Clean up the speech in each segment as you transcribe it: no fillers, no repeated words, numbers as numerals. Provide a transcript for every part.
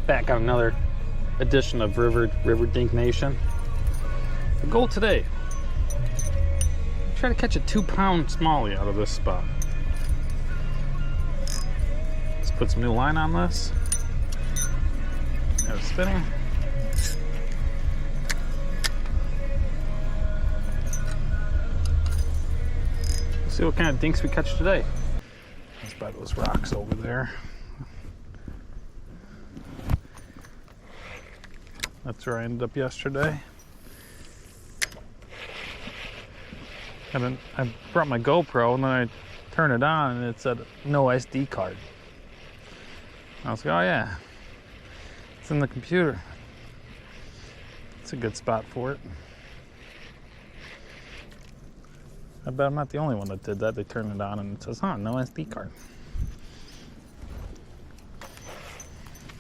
Back on another edition of River Dink Nation. The goal today, try to catch a 2-pound smallie out of this spot. Let's put some new line on this. Got it spinning. Let's see what kind of dinks we catch today. That's by those rocks over there. That's where I ended up yesterday. And then I brought my GoPro and then I turned it on and it said no SD card. I was like, oh yeah, it's in the computer. It's a good spot for it. I bet I'm not the only one that did that. They turned it on and it says, no SD card.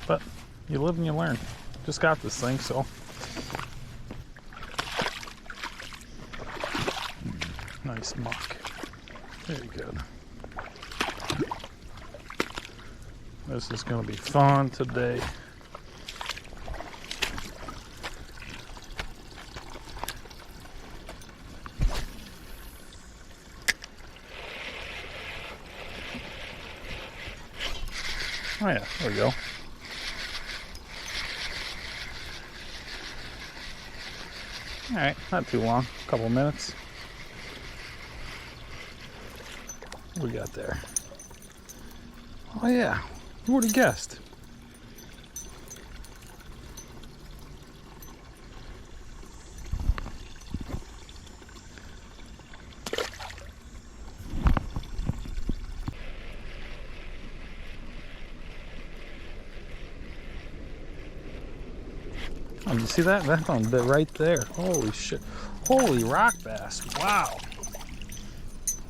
But you live and you learn. Just got this thing, so. Nice muck. Very good. This is going to be fun today. Oh yeah, there we go. Alright, not too long, a couple minutes. What we got there? Oh yeah, who would have guessed? Oh, did you see that? That one bit right there. Holy shit. Holy rock bass. Wow.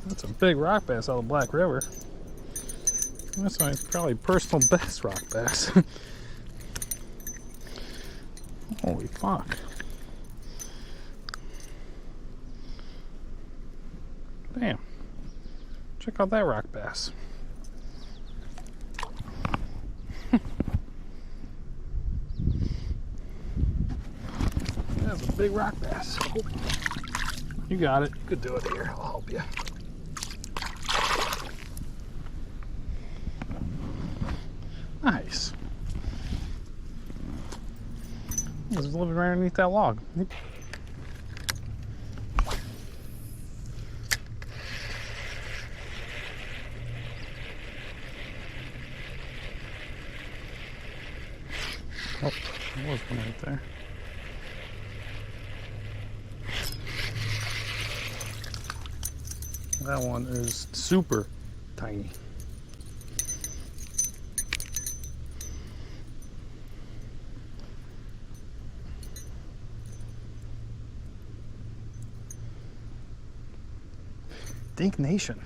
That's a big rock bass out of the Black River. That's my probably personal best rock bass. Holy fuck. Damn. Check out that rock bass. That's a big rock bass. You got it. You could do it here. I'll help you. Nice. He's living right underneath that log. Oh, there was one right there. That one is super tiny. Dink Nation.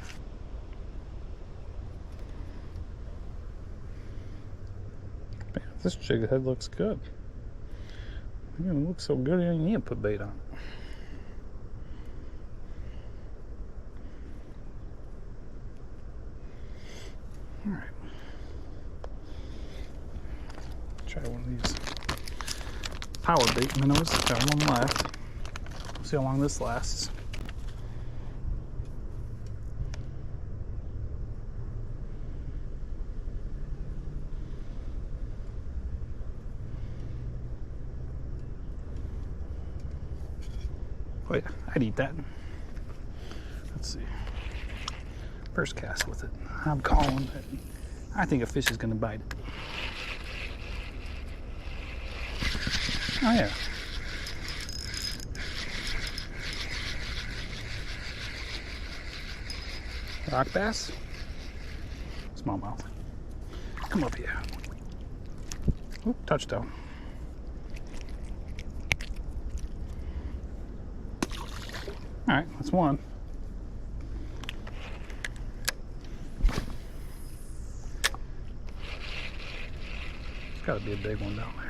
Man, this jig head looks good. It looks so good, you don't need to put bait on it. All right. Try one of these power bait minnows. Got one left. See how long this lasts. Oh yeah, I'd eat that. Let's see. First cast with it. I'm calling it. I think a fish is going to bite it. Oh yeah. Rock bass. Smallmouth. Come up here. Oop, touchdown. All right, that's one. There's got to be a big one down there.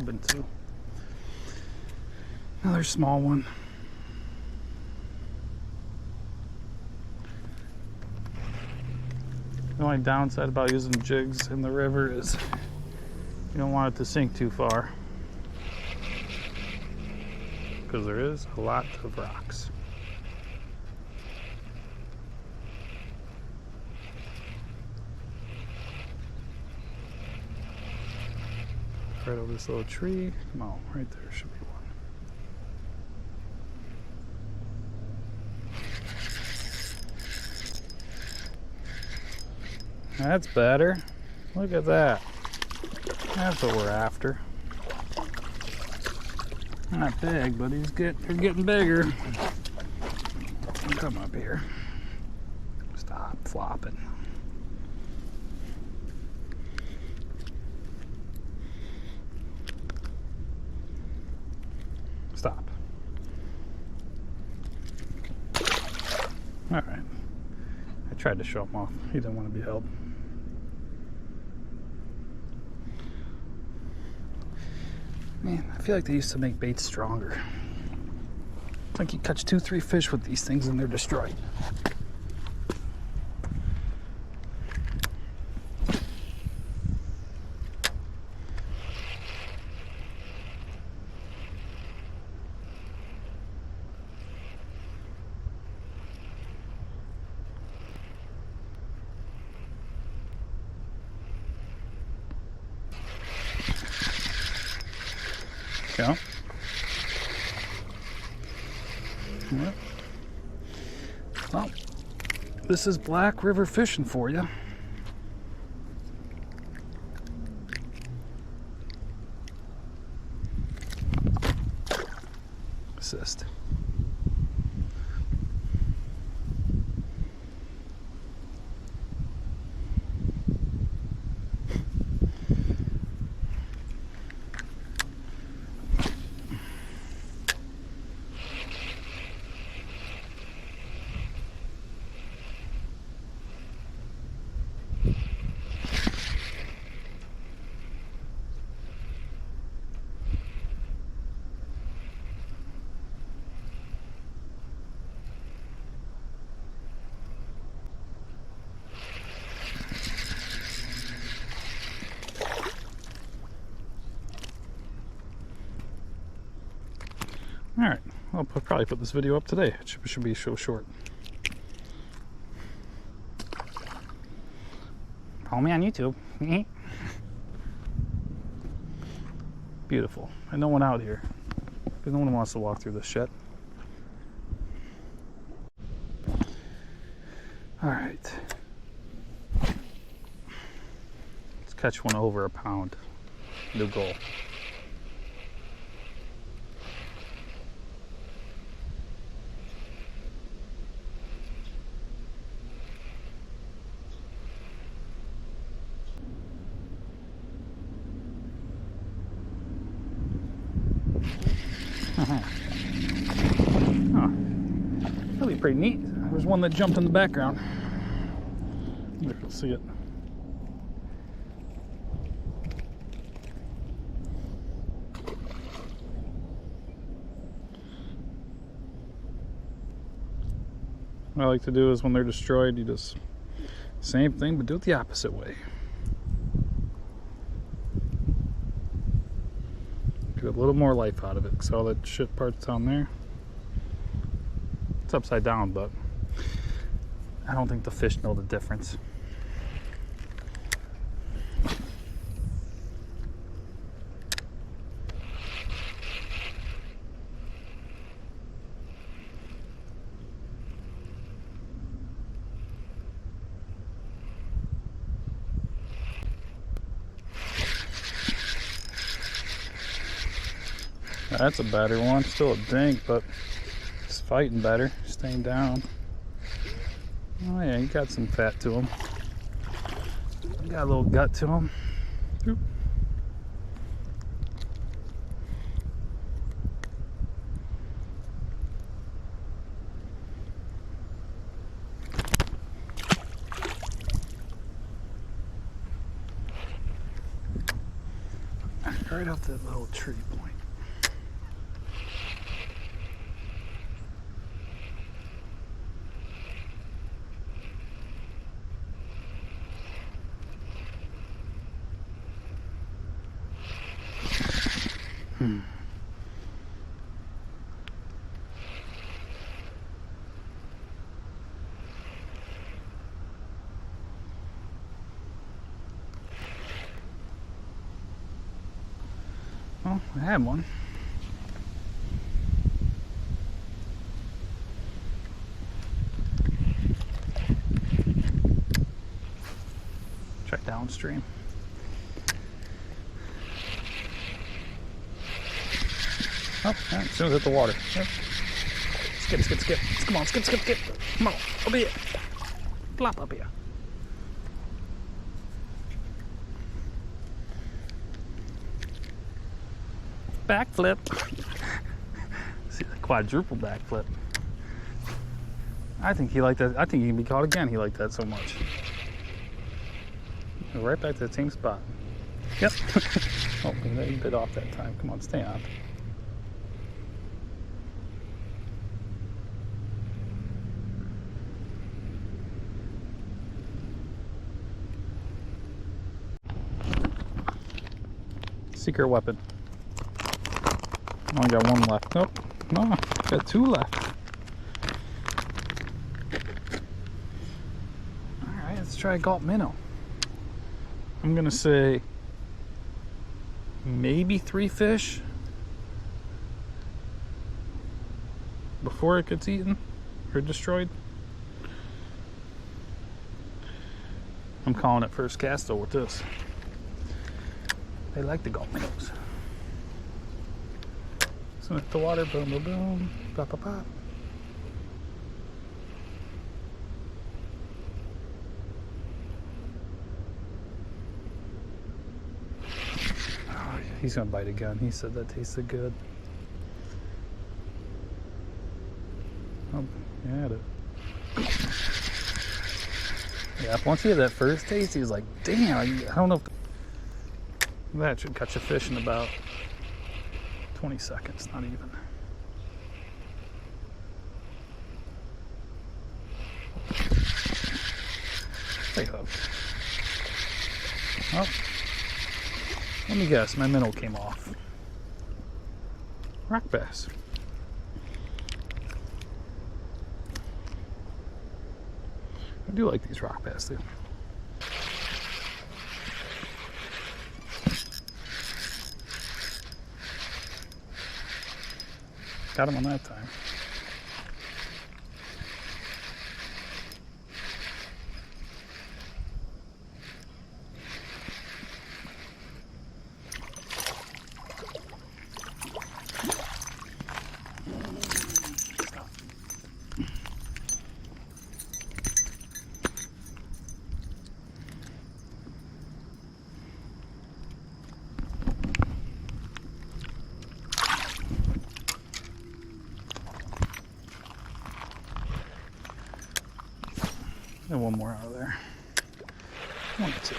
have been two. Another small one. The only downside about using jigs in the river is you don't want it to sink too far, because there is a lot of rocks. Right over this little tree. Come on, right there should be one. That's better. Look at that. That's what we're after. Not big, but they're getting bigger. Come up here. Stop flopping. Stop. All right. I tried to show him off. He didn't want to be held. Man, I feel like they used to make baits stronger. It's like you catch 2-3 fish with these things and they're destroyed. Yeah. Yep. Well, this is Black River fishing for you. Assist. All right, I'll probably put this video up today. It should be so short. Follow me on YouTube. Beautiful. And no one out here, because no one wants to walk through this shit. All right. Let's catch one over a pound. New goal. Oh, that'll be pretty neat. There's one that jumped in the background. There, you'll see it. What I like to do is when they're destroyed, you just same thing, but do it the opposite way. Get a little more life out of it, because all that shit part's down there. It's upside down, but I don't think the fish know the difference. That's a better one. Still a dink, but it's fighting better, staying down. Oh yeah, he got some fat to him. Got a little gut to him. Oop. right off that little tree point. Well, I had one. Try downstream. Oh, yeah, as soon as it hit the water. Yep. Skip. Come on, skip. Come on, up here. Plop up here. Backflip. See the quadruple backflip. I think he liked that. I think he can be caught again. He liked that so much. Right back to the same spot. Yep. Oh, he bit off that time. Come on, stay on. Secret weapon. Only got one left. Nope. No, got two left. Alright, let's try a gulp minnow. I'm gonna say maybe 3 fish before it gets eaten or destroyed. I'm calling it first cast though with this. They like the gulp minnows. So hit the water, boom, boom, boom, pop, pop, pop. Oh, he's gonna bite again. He said that tasted good. Oh, yeah, yeah. Once he had that first taste, he was like, "Damn, I don't know if that should catch a fish in about 20 seconds, not even." Hey, hook. Oh, let me guess, my minnow came off. Rock bass. I do like these rock bass too. Got him on that time. And one more out of there. 1, 2.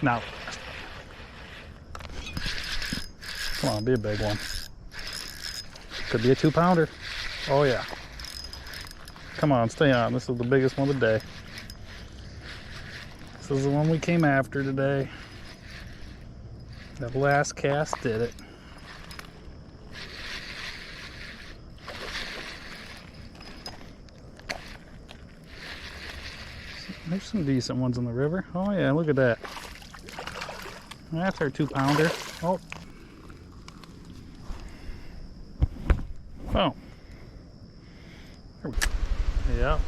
Now, come on, be a big one. Could be a 2-pounder. Oh yeah. Come on, stay on. This is the biggest one of the day. This is the one we came after today. That last cast did it. There's some decent ones in the river. Oh yeah, look at that. That's our 2-pounder. Oh. Oh. There we go. Yeah.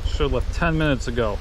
Should have left 10 minutes ago.